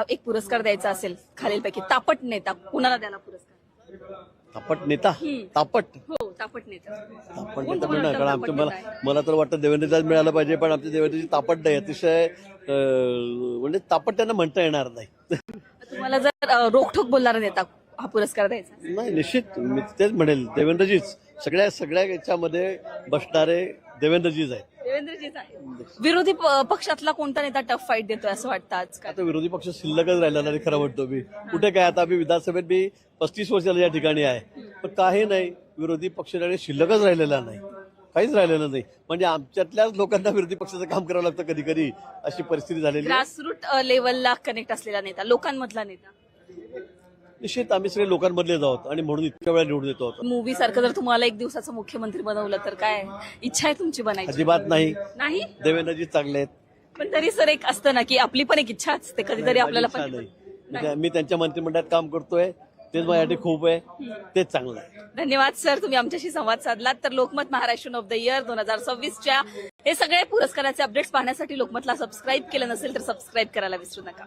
एक पुरस्कार द्यायचा असेल खालीलपैकी तापट नेता कुणाला द्यायला पुरस्कार? तापट नेता तापट हो तापट नेता. तापट कोण नेता तुम्हाला मिळणार कारण वाटतं आमच्या तापट नेता मला तर वाटतं देवेंद्रचाच मिळालं पाहिजे, पण आमच्या देवेंद्रची तापट नाही, अतिशय म्हणजे तापट त्यांना म्हणता येणार नाही. तुम्हाला जर रोखठोक बोलणारा नेता हा पुरस्कार द्यायचा असेल? नाही, निश्चित मी तेच म्हणेल, देवेंद्रजीच सगळ्या याच्यामध्ये बसणारे देवेंद्रजीच आहेत. देवेंद्रजीच आहे. विरोधी पक्षातला कोणता नेता टफ फाईट देतोय असं वाटतं आजकाल? आता विरोधी पक्ष शिल्लकच राहिला नाही खरं म्हणतो मी. कुठे काय, आता आम्ही विधानसभेत मी 35 वर्षाला या ठिकाणी आहे, पण काही नाही, विरोधी पक्षाकडे शिल्लकच राहिलेला नाही, काहीच राहिलेलं नाही. म्हणजे आमच्यातल्याच लोकांना विरोधी पक्षाचं काम करावं लागतं कधी कधी, अशी परिस्थिती झालेली आहे. ग्रासरूट लेवलला कनेक्ट असलेला नेता, लोकांमधला नेता. निश्चित आम्ही सगळे लोकांमधले आहोत आणि म्हणून इतक्या वेळा निवडून येतो. मूवी सारखं जर तुम्हाला एक दिवसाचं मुख्यमंत्री बनवलं तर काय इच्छा आहे तुमची बनायची? अजिबात नाही, नाही. देवेंद्रजी चांगले आहेत. पण तरी सर एक असतं ना की आपली पण एक इच्छा असते कधीतरी आपल्याला माझी पण. इच्छा नाही. मी त्यांच्या मंत्रिमंडळात काम करतोय, तेच माझ्यासाठी खूप आहे, तेच चांगलं आहे. धन्यवाद सर, तुम्ही आमच्याशी संवाद साधलात. तर Lokmat Maharashtra of the year 2026च्या हे सगळे पुरस्काराचे अपडेट्स पाहण्यासाठी लोकमतला सबस्क्राईब केलं नसेल तर सबस्क्राईब करायला विसरू नका.